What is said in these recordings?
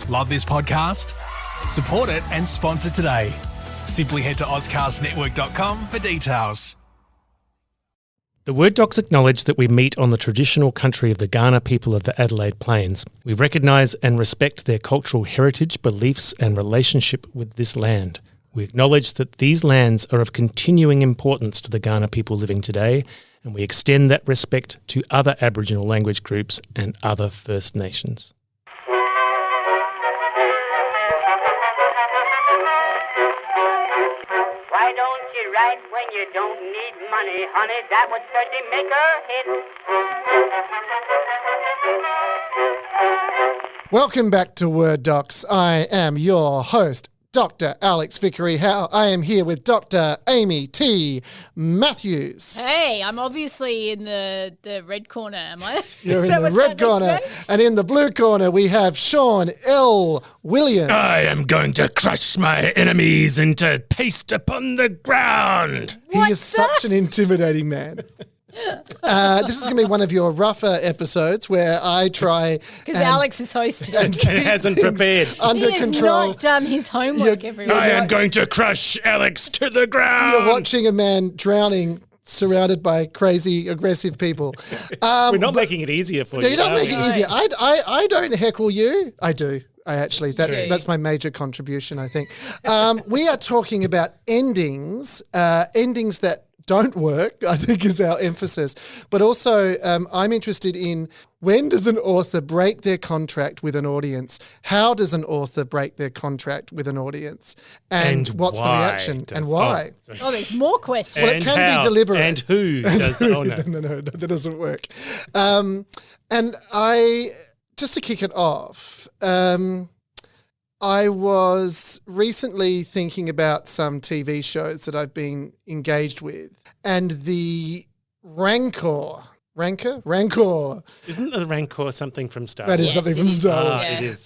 Love this podcast? Support it and sponsor today. Simply head to ozcastnetwork.com for details. The Word Docs acknowledge that we meet on the traditional country of the Kaurna people of the Adelaide Plains. We recognise and respect their cultural heritage, beliefs and relationship with this land. We acknowledge that these lands are of continuing importance to the Kaurna people living today, and we extend that respect to other Aboriginal language groups and other First Nations. Why don't you write when you don't need money, honey? That would certainly make a hit. Welcome back to Word Docs. I am your host, Dr. Alex Vickery Howe. I am here with Dr. Amy T. Matthews. Hey, I'm obviously in the red corner, am I? You're in the red corner. And in the blue corner, we have Sean L. Williams. I am going to crush my enemies into paste upon the ground. He is such an intimidating man. This is going to be one of your rougher episodes where I try because Alex is hosting and hasn't prepared under he control. He has not done his homework. Everyone. I am going to crush Alex to the ground. You're watching a man drowning, surrounded by crazy, aggressive people. We're not making it easier for you. You're not making it easier. I don't heckle you. I do. That's my major contribution, I think. We are talking about endings that don't work, I think is our emphasis. But also I'm interested in when does an author break their contract with an audience? How does an author break their contract with an audience? And what's the reaction? And why? Oh, there's more questions. Well, it can be deliberate. And who does the owner? No, that doesn't work. And I, just to kick it off, I was recently thinking about some TV shows that I've been engaged with and the rancor. Isn't the rancor something from Star Wars? That is something from Star Wars. Yeah. It is.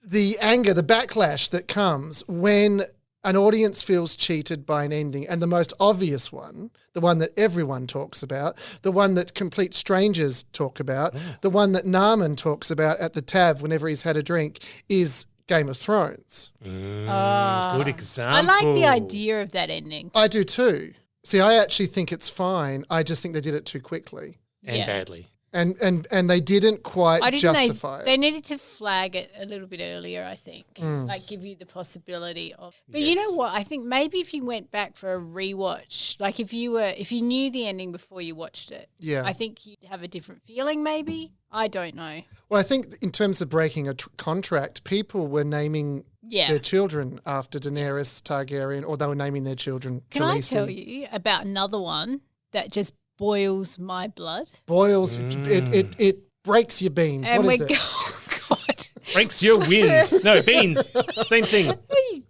The anger, the backlash that comes when an audience feels cheated by an ending, and the most obvious one, the one that everyone talks about, the one that complete strangers talk about, the one that Naaman talks about at the TAV whenever he's had a drink, is Game of Thrones. Good example. I like the idea of that ending. I do too. See, I actually think it's fine. I just think they did it too quickly. And badly. And they didn't quite justify it. They needed to flag it a little bit earlier, I think. Like give you the possibility of. But you know what? I think maybe if you went back for a rewatch, like if you knew the ending before you watched it, I think you'd have a different feeling maybe. I don't know. Well, I think in terms of breaking a contract, people were naming their children after Daenerys Targaryen, or they were naming their children Can Khaleesi. I tell you about another one that just boils my blood? Boils, it breaks your beans. And what is it? Oh, God. Breaks your wind. No, beans. Same thing.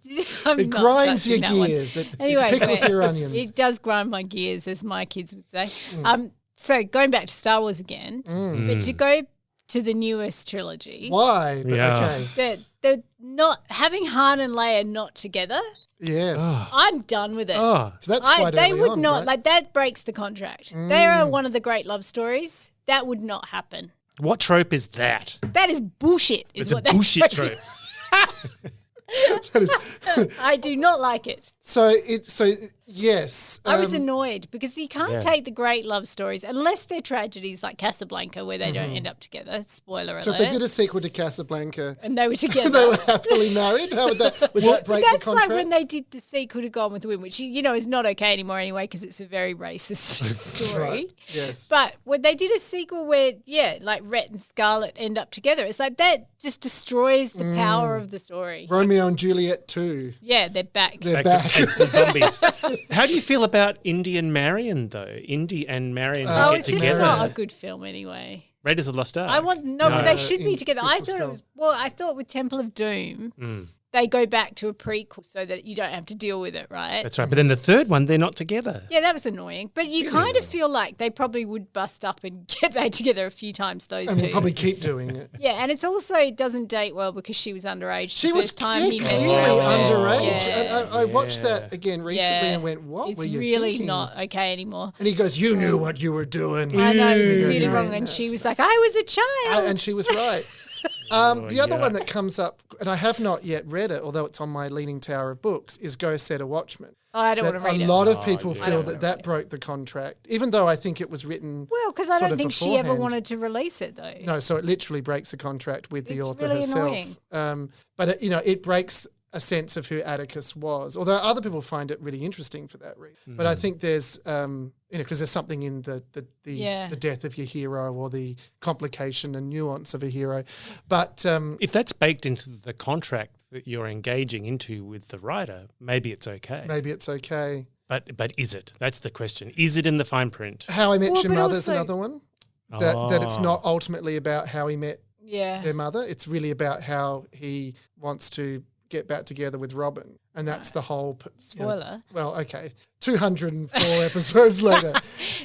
It grinds your gears. It pickles your onions. It does grind my gears, as my kids would say. So going back to Star Wars again, but to go to the newest trilogy. Why? But okay. They're not having Han and Leia not together. Yes. I'm done with it. So that's quite They early would on, not right? like that breaks the contract. They are one of the great love stories. That would not happen. What trope is that? That is bullshit. It's a bullshit trope. I do not like it. So yes. I was annoyed because you can't take the great love stories unless they're tragedies like Casablanca where they don't end up together. Spoiler alert. So if they did a sequel to Casablanca and they were together, they were happily married. How would that break the contract? That's like when they did the sequel to Gone with the Wind, which is not okay anymore anyway because it's a very racist story. Right. Yes. But when they did a sequel where like Rhett and Scarlett end up together, it's like that just destroys the power of the story. Romeo and Juliet too. Yeah, they're back. They're back. The zombies. How do you feel about Indy and Marion though? Indy and Marion get it's together. just not a good film anyway. Raiders of the Lost Ark. But they should be together. I Crystal thought Skull. I thought with Temple of Doom, they go back to a prequel so that you don't have to deal with it, right? That's right. But then the third one, they're not together. Yeah, that was annoying. But you kind of feel like they probably would bust up and get back together a few times, those And two. we'll probably keep doing it. Yeah, and it's also it doesn't date well because she was underage She the was first time he clearly met her. underage. Yeah. And I watched that again recently and went, what it's were you really thinking? not okay anymore. And he goes, you knew what you were doing. I know, it was You really know, wrong. And she was like, I was a child. And she was right. The other one that comes up, and I have not yet read it, although it's on my Leaning Tower of books, is Go Set a Watchman. I don't want to read it. A lot of people feel that broke the contract, even though I think it was written. Well, because I don't think she ever beforehand. wanted to release it, though. No, so it literally breaks a contract with the author really herself. annoying. But it breaks a sense of who Atticus was. Although other people find it really interesting for that reason. But I think there's, because there's something in the death of your hero or the complication and nuance of a hero. But if that's baked into the contract that you're engaging into with the writer, maybe it's okay. But is it? That's the question. Is it in the fine print? How I Met Your Mother's another one. That it's not ultimately about how he met their mother. It's really about how he wants to get back together with Robin. And that's the whole... Spoiler. 204 episodes later.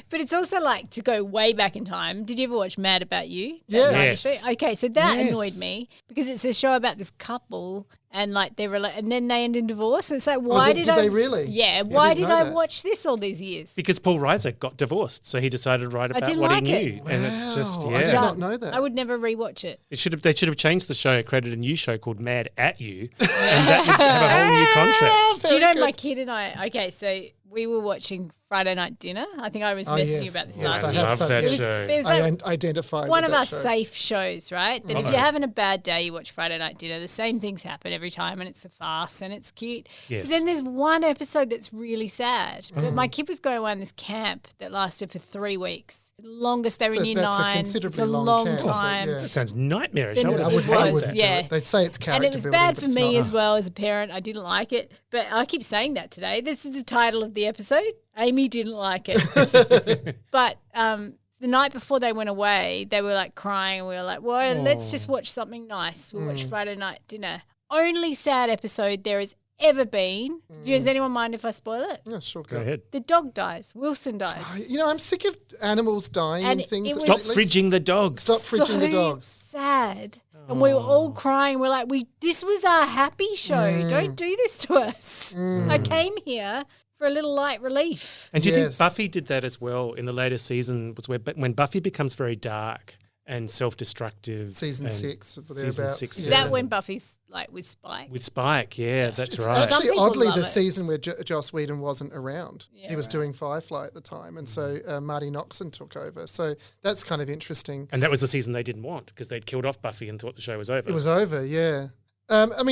But it's also like to go way back in time. Did you ever watch Mad About You? Yeah. Yes. Okay, so that annoyed me because it's a show about this couple and like and then they end in divorce. And it's like, why did they really? Yeah, I why didn't did know I that. watch this all these years? Because Paul Reiser got divorced, so he decided to write about didn't what like he it. knew. And it's just, I did not know that. I would never rewatch it. They should have changed the show, created a new show called Mad at You, and that would have a whole new contract. Do you know my kid and I? Okay, so we were watching Friday Night Dinner. I think I was messaging you about this last I year. love that show. It was I like identify one with of our that show. safe shows, right? That if you're having a bad day, you watch Friday Night Dinner. The same things happen every time, and it's a farce, and it's cute. Yes. But then there's one episode that's really sad. But my kid was going away on this camp that lasted for 3 weeks. The longest they were in year that's 9. a considerably it's a long long camp. time. Yeah. That sounds nightmarish. Then I would it have was, hated that. yeah. They'd say it's character And it was building, bad but for it's me not. as well as a parent. I didn't like it. But I keep saying that today. This is the title of the episode. Amy didn't like it. But the night before they went away, they were like crying. And we were like, well, let's just watch something nice. We'll watch Friday Night Dinner. Only sad episode there has ever been. Does anyone mind if I spoil it? Yeah, sure. Go ahead. The dog dies. Wilson dies. I'm sick of animals dying And and things. it was- Stop fridging the dogs. Stop fridging the dogs. Sad. And we were all crying. We're like, this was our happy show. Don't do this to us. I came here for a little light relief. And do you Yes. think Buffy did that as well in the later season? Was when Buffy becomes very dark and self-destructive. Season and 6 or Season thereabouts. 6. Is Yeah. that when Buffy's like with Spike? With Spike, yeah, that's It's right. Some actually people oddly love the it. season where Joss Whedon wasn't around. Yeah, he was right. doing Firefly at the time, and so Marty Noxon took over. So that's kind of interesting. And that was the season they didn't want because they'd killed off Buffy and thought the show was over. It was over, yeah.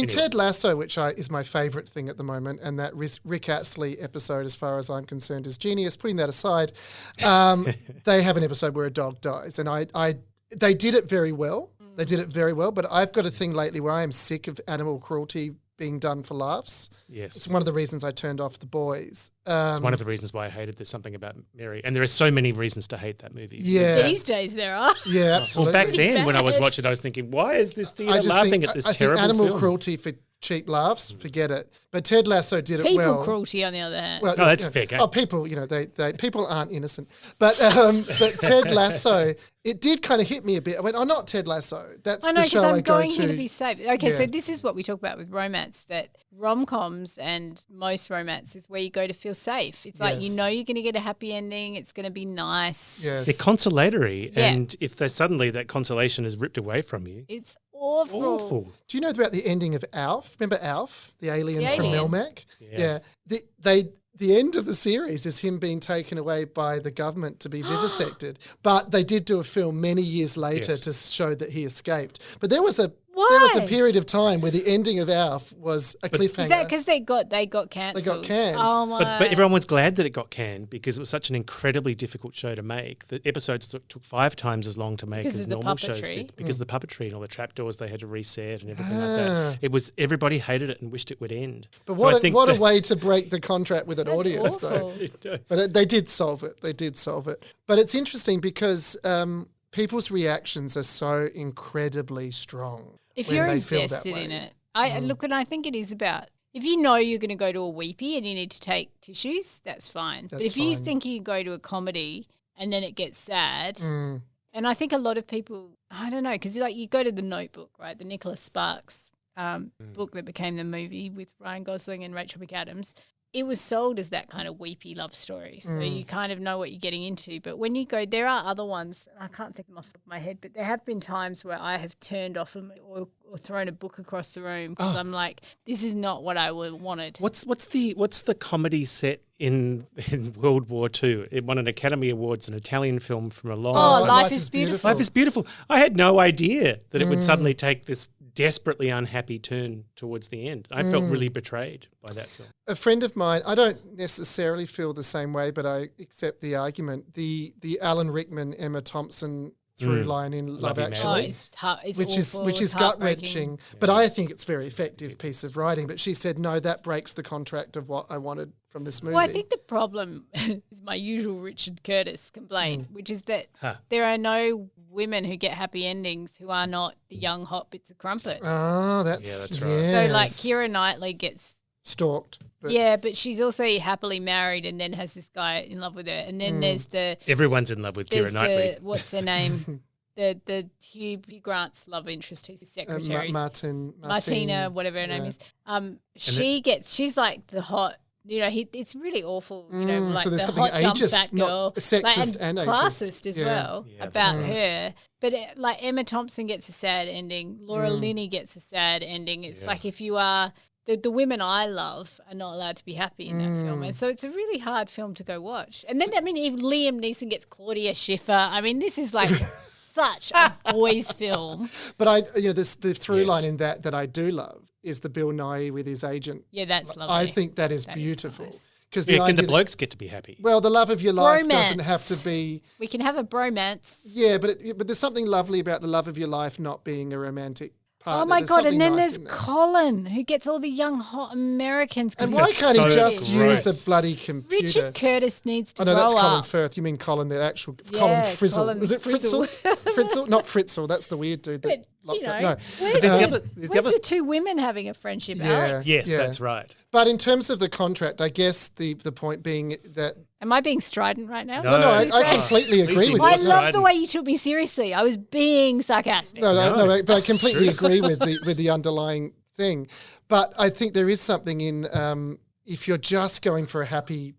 Ted Lasso, which is my favourite thing at the moment, and that Rick Astley episode, as far as I'm concerned, is genius. Putting that aside, they have an episode where a dog dies, and they did it very well. They did it very well, but I've got a thing lately where I am sick of animal cruelty being done for laughs. Yes. It's one of the reasons I turned off The Boys. It's one of the reasons why I hated There's Something About Mary. And there are so many reasons to hate that movie. Yeah. These days there are. Yeah, Well, absolutely. back then when I was bad. watching, I was thinking, why is this theatre I just laughing think, at this I terrible think animal film? cruelty for cheap laughs, forget it. But Ted Lasso did it People well. cruelty, on the other hand. Well, Oh, that's fair game. Oh, people, they people aren't innocent. But Ted Lasso, it did kind of hit me a bit. I went, oh, not Ted Lasso. That's I know, the because show I I'm go going to. here to be safe. Okay, so Yeah. this is what we talk about with romance, that rom-coms and most romance is where you go to feel safe. It's like, you Yes. know you're going to get a happy ending. It's going to be nice. Yes. They're consolatory. Yeah. And if suddenly that consolation is ripped away from you, It's awful. awful. Do you know about the ending of Alf? Remember Alf, the alien The from alien. Melmac? Yeah. The end of the series is him being taken away by the government to be vivisected. But they did do a film many years later Yes. to show that he escaped. But there was a Why? period of time where the ending of Alf was a cliffhanger. Is that because they got cancelled? canned. Oh my! But everyone was glad that it got canned because it was such an incredibly difficult show to make. The episodes took 5 times as long to make Because as of the normal shows puppetry. did. Because of the puppetry and all the trapdoors they had to reset and everything like Ah. that. Everybody hated it and wished it would end. But So I what think a that- way to break the contract with an That's audience, though. awful. But they did solve it. But it's interesting because people's reactions are so incredibly strong. If when you're they feel that invested way. in it, I look, and I think it is about, if you know you're going to go to a weepy and you need to take tissues, that's fine. But That's if you fine. think you go to a comedy and then it gets sad, Mm. and I think a lot of people, I don't know, because like you go to The Notebook, right, the Nicholas Sparks book that became the movie with Ryan Gosling and Rachel McAdams, it was sold as that kind of weepy love story. So you kind of know what you're getting into. But when you go, there are other ones, I can't think of them off the top of my head, but there have been times where I have turned off or thrown a book across the room because I'm like, this is not what I wanted. What's the comedy set in World War II? It won an Academy Awards, an Italian film from a long Life is Beautiful. Life is Beautiful. I had no idea that it would suddenly take this desperately unhappy turn towards the end. I felt really betrayed by that film. A friend of mine, I don't necessarily feel the same way, but I accept the argument. The Alan Rickman, Emma Thompson through line in Love Actually, which is gut wrenching, but I think it's a very effective piece of writing. But she said, no, that breaks the contract of what I wanted from this movie. Well, I think the problem is my usual Richard Curtis complaint, which is that there are no women who get happy endings who are not the young hot bits of crumpet. Oh, that's right. So like Keira Knightley gets stalked. But she's also happily married and then has this guy in love with her. And then there's everyone's in love with Keira Knightley. What's her name? the Hugh Grant's love interest, who's his secretary. Martina, whatever her name is. She's like the hot. It's really awful. Like so there's the something hot dumb ageist, fat girl, not sexist and classist as well about right. her. But like Emma Thompson gets a sad ending. Laura Linney gets a sad ending. It's like if you are the women I love are not allowed to be happy in that film, and so it's a really hard film to go watch. And then if Liam Neeson gets Claudia Schiffer, this is like such a boys' film. But the through line in that I do love is the Bill Nighy with his agent. Yeah, that's lovely. I think that is beautiful. Nice. Can the blokes get to be happy? Well, the love of your life Bromance. doesn't have to be. We can have a bromance. Yeah, but there's something lovely about the love of your life not being a romantic partner. Oh my There's God! And then nice there's Colin, who gets all the young hot Americans. And why can't he just use a bloody computer? Richard Curtis needs to grow that's Colin up. Firth. You mean Colin, the actual Colin Frizzle? Colin Is it Frizzle? Frizzle? Not Fritzl. That's the weird dude that locked up. No. Where's the two women having a friendship, Alex? Yes, that's right. But in terms of the contract, I guess the point being that. Am I being strident right now? No, I completely agree with you. I love the way you took me seriously. I was being sarcastic. No, but I completely agree with the underlying thing. But I think there is something in if you're just going for a happy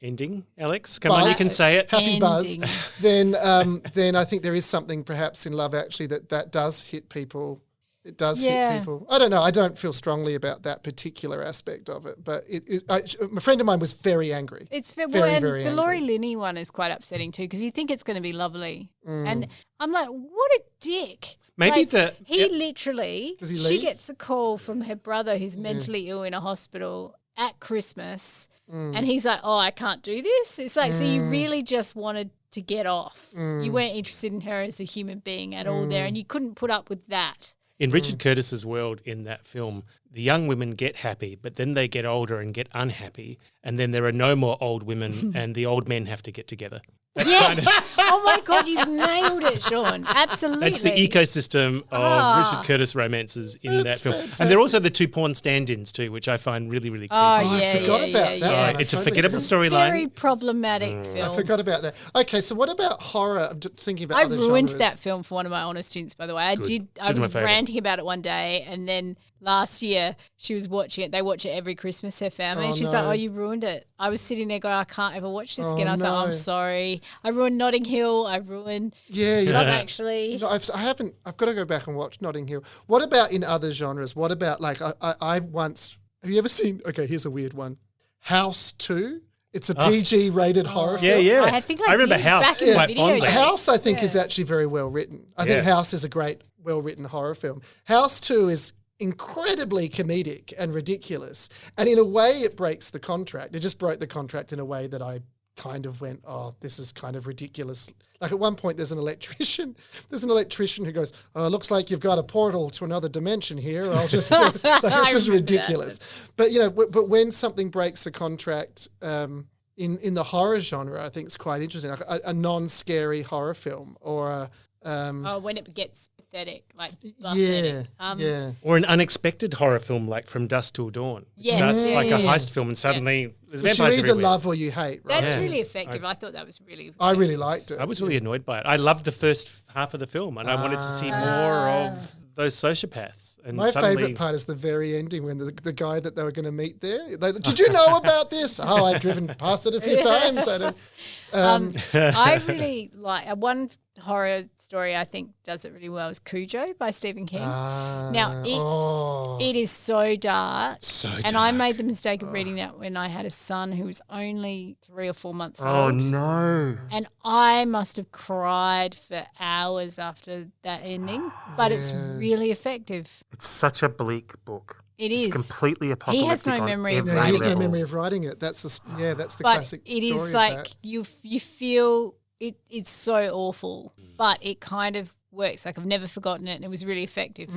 ending, Alex. Come on, you can say it. Happy buzz. Then I think there is something perhaps in Love Actually that does hit people. It does hit people. I don't know. I don't feel strongly about that particular aspect of it, but a friend of mine was very angry. It's very angry. The Laurie Linney one is quite upsetting too because you think it's going to be lovely, and I'm like, what a dick. Maybe literally. Does he she leave? gets a call from her brother who's mentally ill in a hospital at Christmas, and he's like, "Oh, I can't do this." It's like, so you really just wanted to get off. You weren't interested in her as a human being at all there, and you couldn't put up with that. In Richard Curtis's world in that film, the young women get happy, but then they get older and get unhappy, and then there are no more old women and the old men have to get together. That's Oh my God, you've nailed it, Sean. Absolutely. That's the ecosystem of Richard Curtis romances in that film. Fantastic. And there are also the two porn stand-ins too, which I find really, really creepy. I forgot about that one. It's a forgettable storyline. Very problematic film. I forgot about that. Okay, so what about horror? I'm just thinking about other ruined genres. that film for one of my honour students, by the way. I was ranting about it one day, and then last year she was watching it. They watch it every Christmas, her family. And she's like, "Oh, you ruined it." I was sitting there going, "I can't ever watch this again." I was like, "I'm sorry. I ruined Notting Hill. I ruined Love Actually." No, I've got to go back and watch Notting Hill. What about in other genres? What about have you ever seen? Okay, here's a weird one. House 2. It's a PG rated horror film. Yeah. I think I remember did House back in the quite video fondly. days. House, I think, is actually very well written. I think House is a great, well written horror film. House 2 is incredibly comedic and ridiculous, and in a way, it breaks the contract. It just broke the contract in a way that I kind of went, "Oh, this is kind of ridiculous." Like at one point, there's an electrician who goes, "Oh, looks like you've got a portal to another dimension here." I'll just, it's just ridiculous. But but when something breaks a contract. In the horror genre, I think it's quite interesting. Like a non-scary horror film, or when it gets pathetic, like Or an unexpected horror film like From Dusk Till Dawn. It starts like a heist film and suddenly there's which vampires you either everywhere. love or you hate. Right? That's really effective. I thought that was really. I really liked it. I was really annoyed by it. I loved the first half of the film and I wanted to see more of those sociopaths. And My suddenly, favourite part is the very ending when the guy that they were going to meet there. Did you know about this? Oh, I've driven past it a few times. I really like one horror story I think does it really well is Cujo by Stephen King. Now, it is so dark. And I made the mistake of reading that when I had a son who was only 3 or 4 months old. Oh, no. And I must have cried for hours after that ending, but it's really effective. It's such a bleak book. It is. It's completely apocalyptic. He has no memory of every writing he has no level. memory of writing it. That's the but classic it story is of like that. you feel it's so awful, but it kind of works. Like I've never forgotten it, and it was really effective.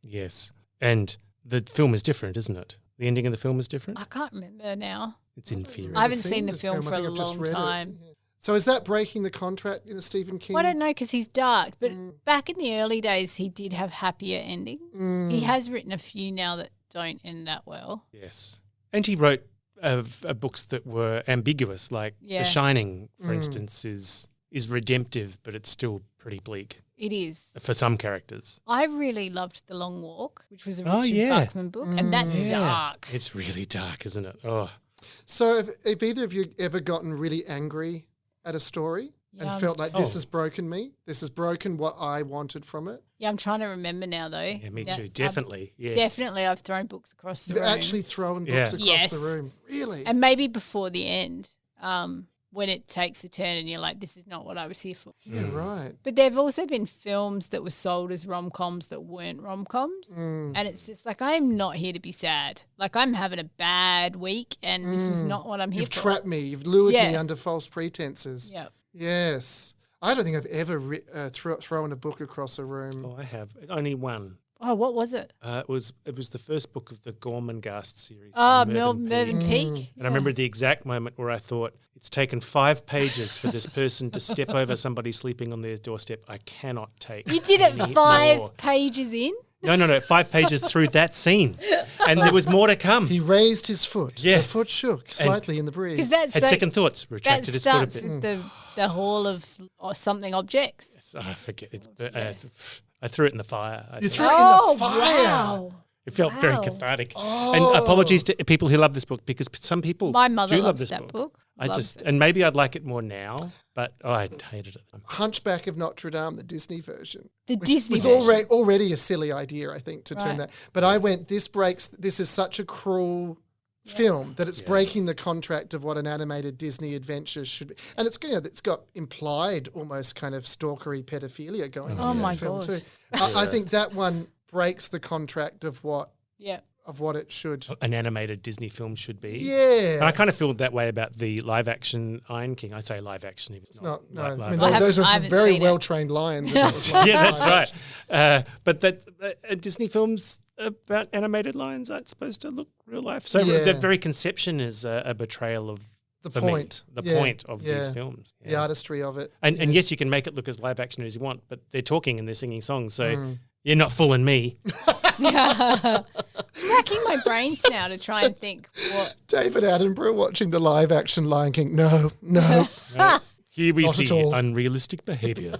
Yes. And the film is different, isn't it? The ending of the film is different? I can't remember now. It's inferior. I haven't seen seen the the film film. I for a think I've just long read it. time. Yeah. So is that breaking the contract in the Stephen King? Well, I don't know because he's dark, but back in the early days, he did have happier endings. He has written a few now that don't end that well. Yes. And he wrote books that were ambiguous, like Yeah. The Shining, for instance, is redemptive, but it's still pretty bleak It is. for some characters. I really loved The Long Walk, which was a Oh, Richard yeah. Bachman book, and that's dark. It's really dark, isn't it? Oh, So have either of you ever gotten really angry at a story and felt like this has broken me? This has broken what I wanted from it? Yeah, I'm trying to remember now though. yeah, me Yeah, too. Definitely. Yes. Definitely, I've thrown books across the You've room. actually thrown books Yeah. across Yes. the room. Really? And maybe before the end, when it takes a turn and you're like, this is not what I was here for. Yeah, right. But there have also been films that were sold as rom-coms that weren't rom-coms. And it's just like, I'm not here to be sad. Like, I'm having a bad week and this was not what I'm here You've for. trapped me. You've lured me Yeah. under false pretenses. Yeah. Yes. I don't think I've ever thrown a book across a room. Oh, I have. Only one. Oh, what was it? It was the first book of the Gormenghast series. Oh, by Mervyn Peake. And I remember the exact moment where I thought, it's taken 5 pages for this person to step over somebody sleeping on their doorstep. I cannot take You did it any 5 more. pages in? No, 5 pages through that scene. And there was more to come. He raised his foot. Yeah. The foot shook slightly in the breeze. Because that's Had like, second thoughts, that retracted his foot a starts bit. with the hall of something objects. I forget. I threw it in the fire. I You think. threw it in Oh, the fire. wow. It felt very Wow. cathartic. And apologies to people who love this book because some people My mother do love loves this that book. I Loves just it. and maybe I'd like it more now, but I hated it. Hunchback of Notre Dame, the Disney version. The which Disney was version. already a silly idea, I think, to turn Right. that. But I went, this is such a cruel film that it's breaking the contract of what an animated Disney adventure should be. And it's got implied almost kind of stalkery pedophilia going on in my that film gosh. too. I think that one breaks the contract of what Yeah. it should. An animated Disney film should be. Yeah. And I kind of feel that way about the live action Iron King. I say live action, even it's Not, no, li- I live mean, action. those I are haven't very seen it. well trained lions. if it was like Yeah, that's live right. action. But that Disney films about animated lions aren't supposed to look real life. So Yeah. the very conception is a betrayal of The for me, point. the Yeah. point of these Yeah. films. The artistry of it. And yes, you can make it look as live action as you want, but they're talking and they're singing songs, so you're not fooling me. Racking my brains now to try and think what. David Attenborough watching the live action Lion King. No. Here we Not at see all. unrealistic behavior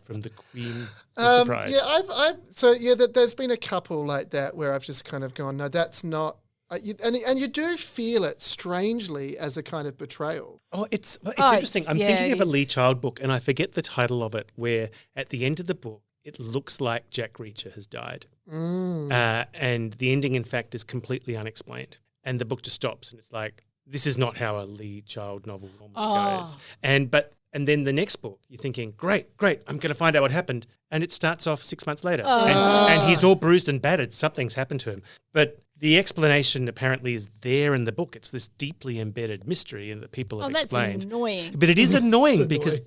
from the Queen of the Bride. There's been a couple like that where I've just kind of gone, no, that's not. And you do feel it strangely as a kind of betrayal. Oh, it's Oh, interesting. I'm thinking it of a is. Lee Child book, and I forget the title of it, where at the end of the book, it looks like Jack Reacher has died. And the ending, in fact, is completely unexplained. And the book just stops, and it's like, this is not how a Lee Child novel normally goes. And then the next book, you're thinking, great, I'm going to find out what happened. And it starts off 6 months later. And he's all bruised and battered. Something's happened to him. But the explanation apparently is there in the book. It's this deeply embedded mystery and that people have Oh, that's explained. annoying. But it is annoying It's because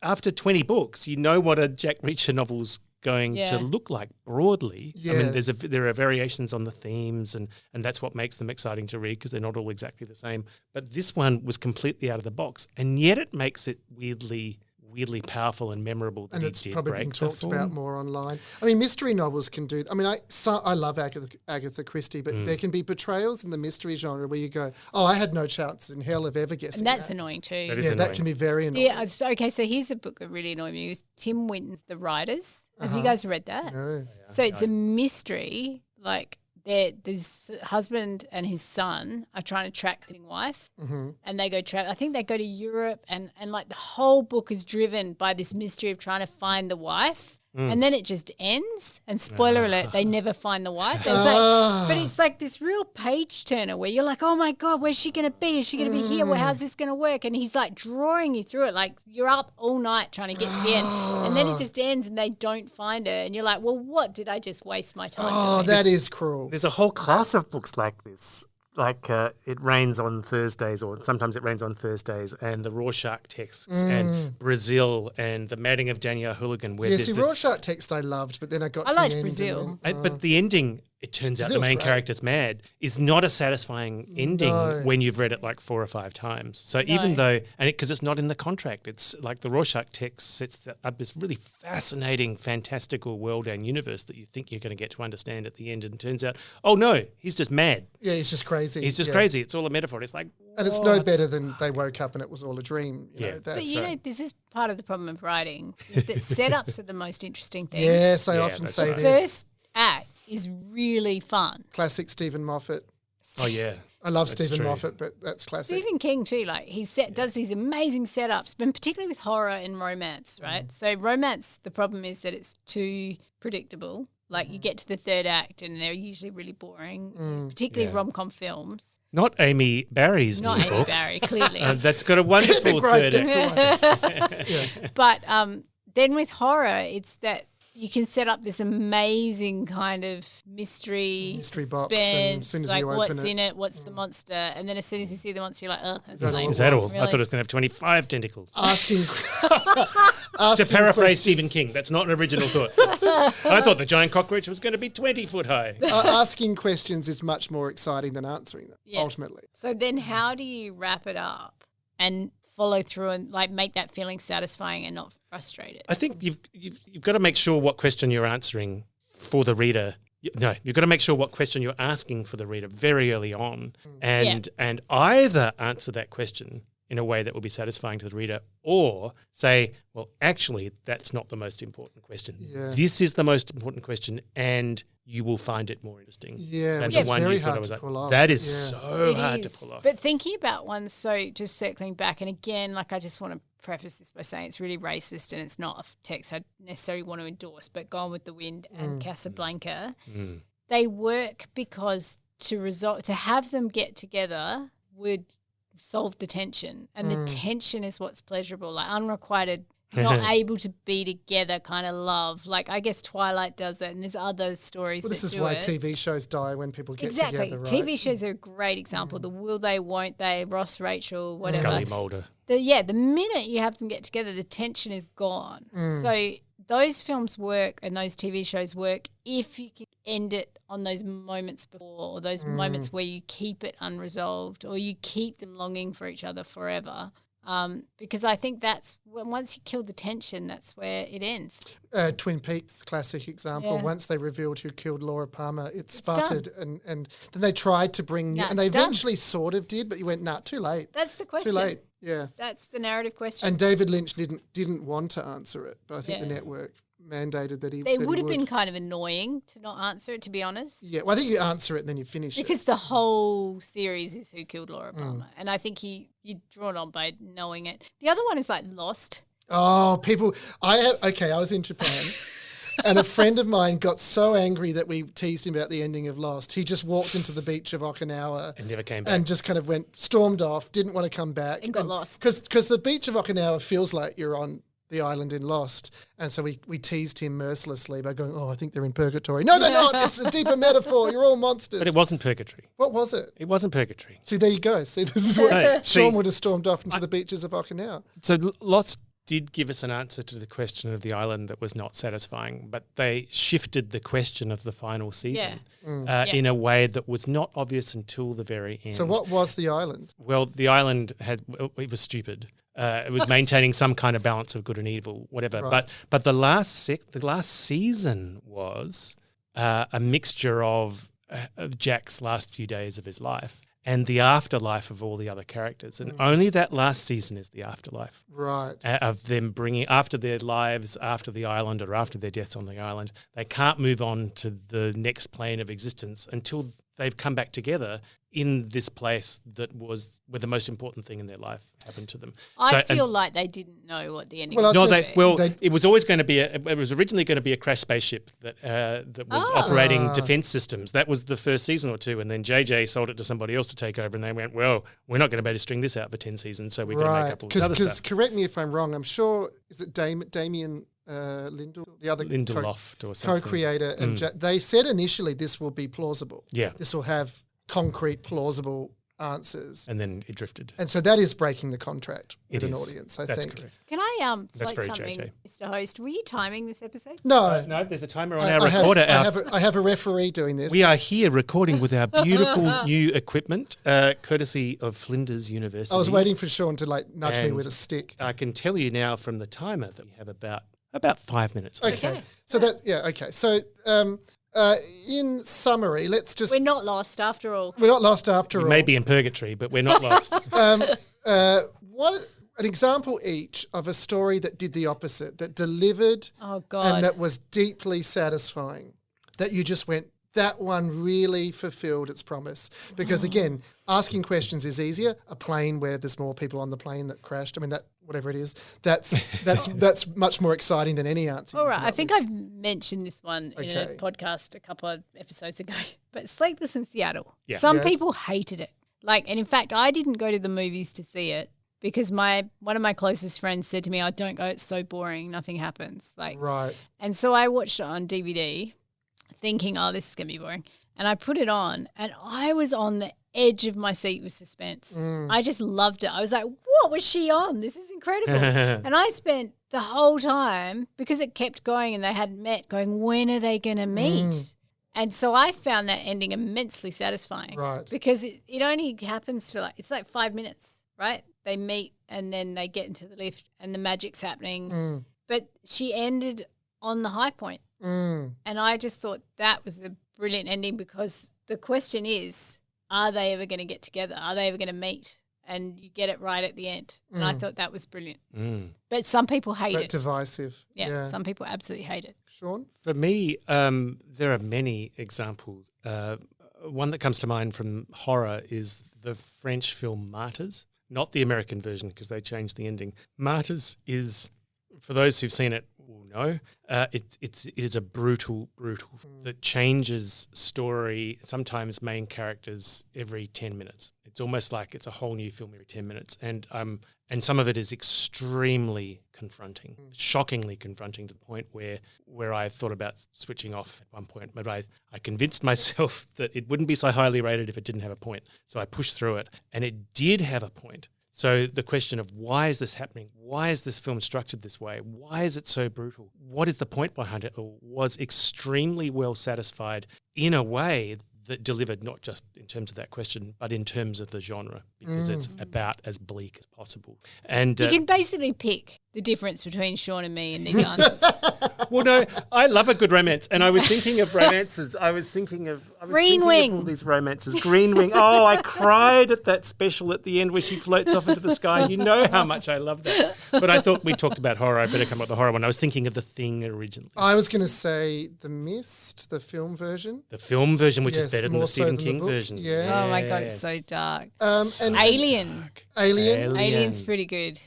after 20 books, you know what a Jack Reacher novel's going Yeah. to look like broadly. I Yeah. mean, there are variations on the themes and that's what makes them exciting to read because they're not all exactly the same. But this one was completely out of the box and yet it makes it weirdly weirdly powerful and memorable that And he it's did probably break been the talked form. about more online. I mean, mystery novels can do. I mean, I love Agatha Christie, but there can be portrayals in the mystery genre where you go, "Oh, I had no chance in hell of ever guessing." And that's that. annoying too. That is Yeah, annoying. that can be very annoying. Yeah. Okay. So here's a book that really annoyed me. It was Tim Winton's The Writers. Have you guys read that? No. So it's a mystery. Like this husband and his son are trying to track the wife, and they go I think they go to Europe, and like the whole book is driven by this mystery of trying to find the wife. And then it just ends. And spoiler alert, they never find the wife. And it's but it's like this real page turner where you're like, oh my God, where's she going to be? Is she going to be here? Well, how's this going to work? And he's like drawing you through it. Like you're up all night trying to get to the end. And then it just ends and they don't find her. And you're like, well, what did I just waste my time Oh, doing? that is cruel. There's a whole class of books like this. Like It Rains on Thursdays, or sometimes It Rains on Thursdays, and the Rorschach texts, and Brazil, and the Madding of Danielle Hooligan. Where Yeah, there's see, this- Rorschach text I loved, but then I got I to liked the end. Brazil. But the ending, it turns out the Brazil's main great. character's mad, is not a satisfying ending when you've read it like 4 or 5 times. So even though, because it's not in the contract, it's like the Rorschach text sets up this really fascinating, fantastical world and universe that you think you're going to get to understand at the end, and it turns out, oh no, he's just mad. Yeah, he's just crazy. He's just Yeah. crazy. It's all a metaphor. It's like, And it's no better than they woke up and it was all a dream. You know, Yeah. that's But you know, this is part of the problem of writing, is that setups are the most interesting thing. Yes, I Yeah, often that's say right. The this. first act is really fun. Classic Stephen Moffat. oh yeah. I love That's Stephen true. Moffat, but that's classic. Stephen King too, like does these amazing setups, but particularly with horror and romance, right? So romance, the problem is that it's too predictable. Like you get to the third act and they're usually really boring, particularly rom-com films. Not Amy Barry's Not new Amy book. Barry, clearly. That's got a wonderful McBride third gets act. away. But then with horror, it's that you can set up this amazing kind of mystery box, and as suspense, soon as like you open what's it- in it, what's the monster, and then as soon as you see the monster, you're like, oh, that's that all lame. it Is that all? Really? I thought it was going to have 25 tentacles. Asking, To asking paraphrase questions. Stephen King, that's not an original thought. I thought the giant cockroach was going to be 20 foot high. Asking questions is much more exciting than answering them, Yeah. ultimately. So then how do you wrap it up and follow through and like make that feeling satisfying and not frustrated? I think you've got to make sure what question you're answering for the reader. No, you've got to make sure what question you're asking for the reader very early on, and either answer that question in a way that will be satisfying to the reader, or say, well, actually, that's not the most important question. Yeah. This is the most important question, and you will find it more interesting. Yeah, than which the is one very you thought hard it was to like. pull off. That is Yeah. so It hard is. to pull off. But thinking about one, so just circling back, and again, like I just want to preface this by saying it's really racist and it's not a text I necessarily want to endorse, but Gone with the Wind and Casablanca, they work because to have them get together would solve the tension, and the tension is what's pleasurable, like unrequited, not able to be together kind of love. Like I guess Twilight does it, and there's other stories Well, this that is do why it. TV shows die when people get Exactly. together, right? TV shows are a great example. The Will They, Won't They, Ross, Rachel, whatever. Scully Mulder. The minute you have them get together, the tension is gone. So those films work and those TV shows work if you can end it on those moments before, or those moments where you keep it unresolved, or you keep them longing for each other forever. Because I think that's once you kill the tension, that's where it ends. Twin Peaks, classic example. Yeah. Once they revealed who killed Laura Palmer, it done. sputtered, and then they tried to bring new, Nah, and they it's done. eventually sort of did, but you went, nah, too late. That's the question. Too late. Yeah. That's the narrative question. And David Lynch didn't want to answer it, but I think the Yeah. network mandated that he they that he would have been kind of annoying to not answer it, to be honest. Yeah, well, I think you answer it and then you finish Because it. the whole series is Who Killed Laura Palmer. And I think you're drawn on by knowing it. The other one is like Lost. Oh, people! I was in Japan, and a friend of mine got so angry that we teased him about the ending of Lost. He just walked into the beach of Okinawa And never came back. and just kind of stormed off. Didn't want to come back And got lost. because the beach of Okinawa feels like you're on the island in Lost, and so we teased him mercilessly by going, "Oh, I think they're in purgatory." No, they're not. It's a deeper metaphor. You're all monsters. But it wasn't purgatory. What was it? It wasn't purgatory. See, there you go. See, this is what Right. Sean See, would have stormed off into the beaches of Okinawa. So Lots did give us an answer to the question of the island that was not satisfying, but they shifted the question of the final season in a way that was not obvious until the very end. So what was the island? Well, the island it was stupid. It was maintaining some kind of balance of good and evil, whatever. Right. But the last season was a mixture of Jack's last few days of his life and the afterlife of all the other characters. And only that last season is the afterlife. Right. Of them bringing, after their lives, after the island or after their deaths on the island, they can't move on to the next plane of existence until they've come back together in this place that was where the most important thing in their life happened to them. I feel like they didn't know what the ending Well, was. It was always going to be it was originally going to be a crashed spaceship that was operating defense systems. That was the first season or two, and then JJ sold it to somebody else to take over, and they went, well, we're not going to be able to string this out for 10 seasons, so we're going to make up all this other stuff. Correct me if I'm wrong, I'm sure, is it Damien Lindell, the other Lindelof or something. co-creator, and they said initially this will be plausible. Yeah. This will have concrete, plausible answers. And then it drifted. And so that is breaking the contract with It an is. audience, I That's think. correct. Can I That's float very something, JJ. Mr. Host? Were you timing this episode? No. No, there's a timer on I our have- recorder. I have a referee doing this. We are here recording with our beautiful new equipment, courtesy of Flinders University. I was waiting for Sean to nudge me And with a stick. I can tell you now from the timer that we have about 5 minutes left. Okay. So okay. So in summary, We're not lost after all. we're not lost after We all. may be in purgatory, but we're not lost. What an example each of a story that did the opposite, that delivered Oh, God. and that was deeply satisfying, that you just went, that one really fulfilled its promise. Because again, asking questions is easier. A plane where there's more people on the plane that crashed, I mean, that whatever it is, that's much more exciting than any answer. All right. I think I've mentioned this one in a Okay. podcast a couple of episodes ago, but Sleepless in Seattle. Yeah. Some Yes. people hated it. And in fact, I didn't go to the movies to see it because one of my closest friends said to me, "Oh, don't go. It's so boring. Nothing happens." Right. And so I watched it on DVD thinking, oh, this is going to be boring. And I put it on and I was on the edge of my seat with suspense. I just loved it. I was like, what was she on? This is incredible. And I spent the whole time, because it kept going and they hadn't met, going, when are they going to meet? And so I found that ending immensely satisfying. Right. Because it only happens for it's like 5 minutes, right? They meet and then they get into the lift and the magic's happening. But she ended on the high point. And I just thought that was a brilliant ending, because the question is, are they ever going to get together? Are they ever going to meet? And you get it right at the end. And I thought that was brilliant. But some people hate But it. divisive. Yeah, some people absolutely hate it. Sean? For me, there are many examples. One that comes to mind from horror is the French film Martyrs, not the American version because they changed the ending. Martyrs is, for those who've seen it will know, it is a brutal that changes story, sometimes main characters every 10 minutes. It's almost like it's a whole new film every 10 minutes. And some of it is extremely confronting, shockingly confronting, to the point where I thought about switching off at one point. But I convinced myself that it wouldn't be so highly rated if it didn't have a point. So I pushed through it, and it did have a point. So the question of why is this happening? Why is this film structured this way? Why is it so brutal? What is the point behind it? Was extremely well satisfied in a way that delivered not just in terms of that question, but in terms of the genre, because it's about as bleak as possible. And You can basically pick the difference between Sean and me in these answers. well, no, I love a good romance, and I was thinking of romances. I was thinking of Green Wing. all these romances. Green Wing. Oh, I cried at that special at the end where she floats off into the sky. You know how much I love that. But I thought we talked about horror. I better come up with the horror one. I was thinking of The Thing originally. I was going to say The Mist, the film version. The film version, which is Yes, better than more the so Stephen than the King book. version. Yeah. Oh my God, it's so dark. And Alien. Alien. Alien's pretty good.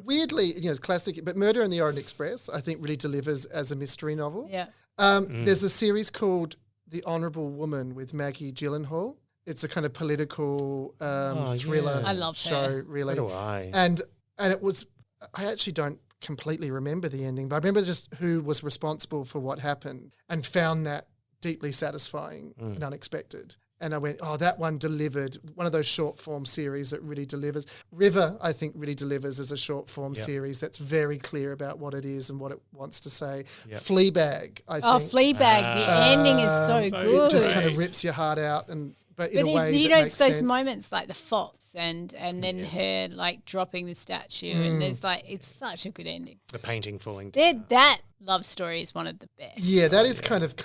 Weirdly, classic, but Murder on the Orient Express, I think, really delivers as a mystery novel. Yeah. There's a series called The Honourable Woman with Maggie Gyllenhaal. It's a kind of political thriller yeah. I love show, her. really. So do I. And it was, I actually don't completely remember the ending, but I remember just who was responsible for what happened, and found that deeply satisfying and unexpected. And I went, oh, that one delivered. One of those short form series that really delivers. River, I think, really delivers as a short form series that's very clear about what it is and what it wants to say. Yep. Fleabag, I Oh, think. Fleabag. The ending is so good. It just kind of rips your heart out, but in a way you that know, makes it's those sense. moments like the fox and then her like dropping the statue, and there's like it's such a good ending. The painting falling down. That love story is one of the best. Yeah, that is kind of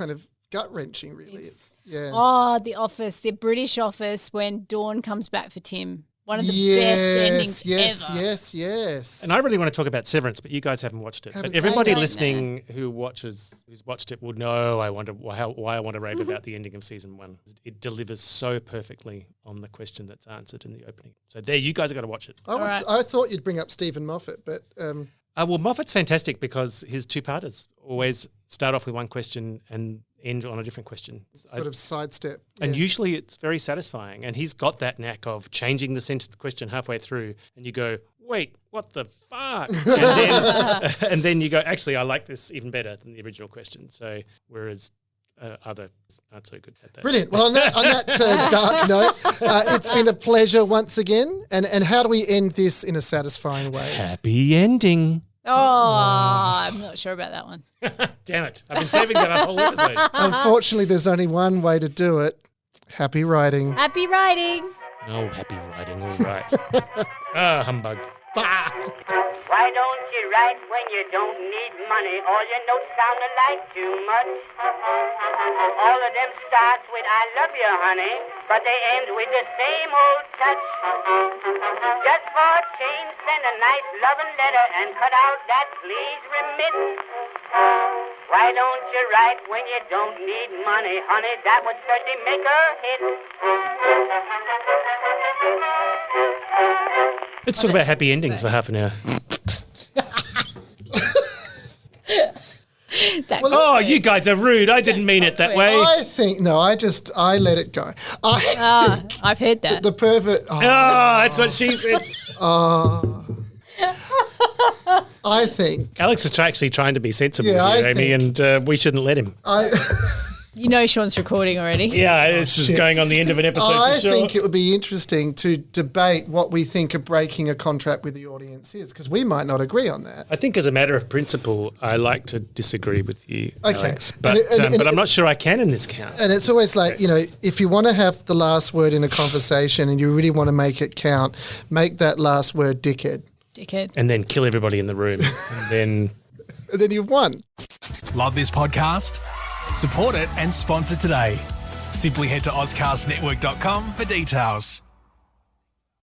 gut wrenching, really. Yeah. Oh, The Office, the British Office, when Dawn comes back for Tim. One of the best endings ever. Yes. And I really want to talk about Severance, but you guys haven't watched it. But everybody listening who's watched it will know I wonder why I want to rave about the ending of season 1. It delivers so perfectly on the question that's answered in the opening. So there, you guys have got to watch it. I thought you'd bring up Stephen Moffat, but... well, Moffat's fantastic because his two-parters always start off with one question and end on a different question. Sort of sidestep. And usually it's very satisfying. And he's got that knack of changing the question halfway through and you go, wait, what the fuck? And then you go, actually, I like this even better than the original question. So whereas others aren't so good at that. Brilliant. Well, on that dark note, it's been a pleasure once again. And how do we end this in a satisfying way? Happy ending. Oh, I'm not sure about that one. Damn it. I've been saving that up whole episode. Unfortunately, there's only one way to do it. Happy writing. Happy writing. Oh, happy writing. All right. Humbug. Why don't you write when you don't need money? All your notes sound alike too much. All of them starts with I love you, honey, but they end with the same old touch. Just for a change, send a nice loving letter and cut out that please remittance. Why don't you write when you don't need money, honey? That would certainly make a hit. Let's talk about happy endings for half an hour. You guys are rude. I didn't mean it that way. I let it go. I've heard that. The pervert. That's what she said. I think. Alex is actually trying to be sensible here, Amy, and we shouldn't let him. You know Sean's recording already. Yeah, this is going on the end of an episode for sure. I think it would be interesting to debate what we think of breaking a contract with the audience is, because we might not agree on that. I think as a matter of principle, I like to disagree with you, okay. Alex, but I'm not sure I can in this count. And it's always like, if you want to have the last word in a conversation and you really want to make it count, make that last word dickhead. Dickhead. And then kill everybody in the room. And then you've won. Love this podcast? Support it and sponsor today. Simply head to AuscastNetwork.com for details.